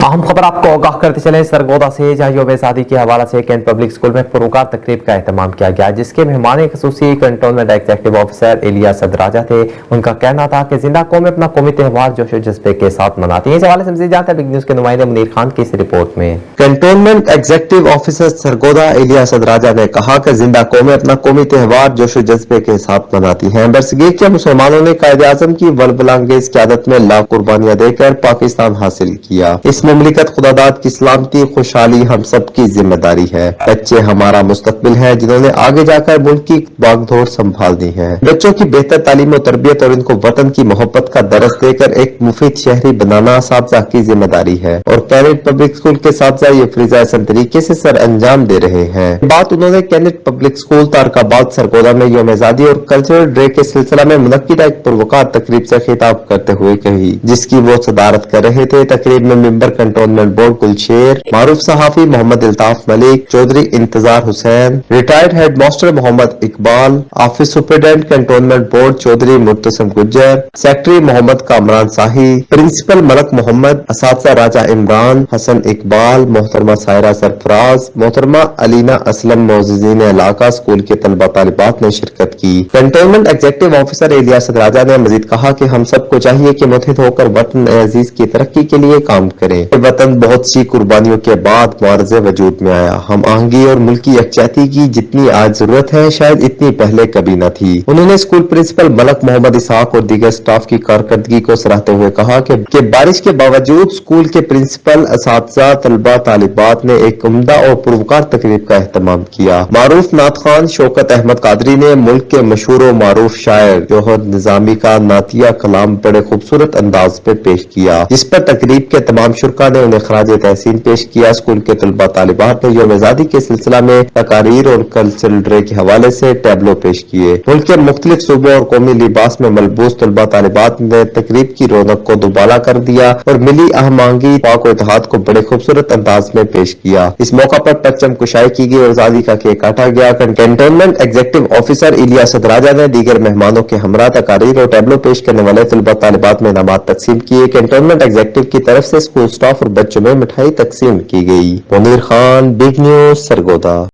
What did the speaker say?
अहम खबर आपको आगाह करते चले सरगोदा से, जहां यौम आज़ादी के हवाले से कैंट पब्लिक स्कूल में पुरस्कार तकरीब का एहतमाम किया गया, जिसके मेहमान खसूसी कंटोनमेंट एग्जीक्यूटिव ऑफिसर इलियास सदराजा थे। उनका कहना था कि जिंदा कौम अपना कौमी त्यौहार जोश जज्बे के साथ मनाती है। इस हवाले से मज़ीद जानते हैं बिग न्यूज़ के नुमाइंदे मुनीर खान की इस रिपोर्ट में। Cantonment executive officer Sargodha Ilyas सदराजा ने कहा कि जिंदा कौमें अपना कौमी त्यौहार जोश जज्बे के साथ मनाती हैं। बरसगीर के मुसलमानों ने कायदे आजम की वलवलांगेज क़यादत में लाख कुर्बानियां देकर पाकिस्तान हासिल किया। इस मुमलिकत खुदादाद की सलामती खुशहाली हम सब की जिम्मेदारी है। बच्चे हमारा मुस्तकबिल है, जिन्होंने आगे जाकर मुल्क की बागडोर संभालनी है। बच्चों की बेहतर तालीम और तरबियत और इनको वतन की मोहब्बत का दरस देकर एक मुफीद शहरी बनाना साथीज़ा की जिम्मेदारी है और कैनेट पब्लिक स्कूल के साथीज़ा ये फरीज़ा अहसन तरीके से सर अंजाम दे रहे हैं। बात उन्होंने cannot public school Tarakabad Sargodha में यौम आज़ादी और कल्चरल डे के सिलसिला में मुनक्किदा एक पुरवकार तकरीब से खिताब करते हुए कही, जिसकी वो सदारत कर रहे थे। तकरीब में मेंबर कंटोनमेंट बोर्ड गुलशेर, मारूफ सहाफी Mohammad Iltaf Malik, Chaudhry Intezar Hussain, retired head master Mohammad Iqbal, office superintendent cantonment board Chaudhry Murtasim Gujjar, secretary Mohammad Kamran Sahi, principal Malik Mohammad, असातिज़ा राजा इमरान, हसन इकबाल, मोहतरमा सायरा सरफराज, मोहतरमा अलीना असलम, मोअज़्ज़िज़ीन इलाका, स्कूल के तलबा तालिबात ने शिरकत की। कंटोनमेंट एग्जीक्यूटिव ऑफिसर इलियास सदराजा ने मजीद कहा कि हम सबको चाहिए कि मुत्तहिद होकर वतन अजीज की तरक्की के लिए काम करें। वतन बहुत सी कुर्बानियों के बाद मुआरजे वजूद में आया। हम आहंगी और मुल्की यकजहती की जितनी आज जरूरत है, शायद इतनी पहले कभी न थी। उन्होंने स्कूल प्रिंसिपल मलक मोहम्मद इसहाक और दीगर स्टाफ की कारकर्दगी को सराहते हुए कहा कि बारिश के बावजूद स्कूल के प्रिंसिपल, असातिज़ा, तलबा तालिबात ने एक उम्दा और पुरवकार तकरीब का एहतमाम किया। मारूफ नात खान शौकत अहमद कादरी ने मुल्क के मशहूर और मारूफ शायर जौहर निजामी का नातिया कलाम बड़े खूबसूरत अंदाज में पेश किया, जिस पर तकरीब के तमाम शुरा ने उन्हें खराज तहसीन पेश किया। स्कूल के तलबा तालिबात ने यौम आज़ादी के सिलसिला में तकारीर और कल्चरल डे के हवाले से टैबलो पेश किए। मुल्क के मुख्तलिफ सूबों और कौमी लिबास में मलबूस तलबा तालिबात ने तकरीब की रौनक को दुबाला कर दिया और मिली आहमांगी पाक और इत्तेहाद को बड़े खूबसूरत अंदाज में पेश किया। इस मौका पर परचम कुशाई की गई और आजादी का केक काटा गया। कंटोनमेंट एग्जीक्यूटिव ऑफिसर इलियास सदराजा ने दीगर मेहमानों के हमरा तकारीर और टैबलो पेश करने वाले तलबा तालिबात में इनामात तकसीम किए। कंटोनमेंट एग्जीक्यूटिव की तरफ से स्कूल स्टाफ और बच्चों में मिठाई तकसीम की गई। Munir Khan, big news, Sargodha.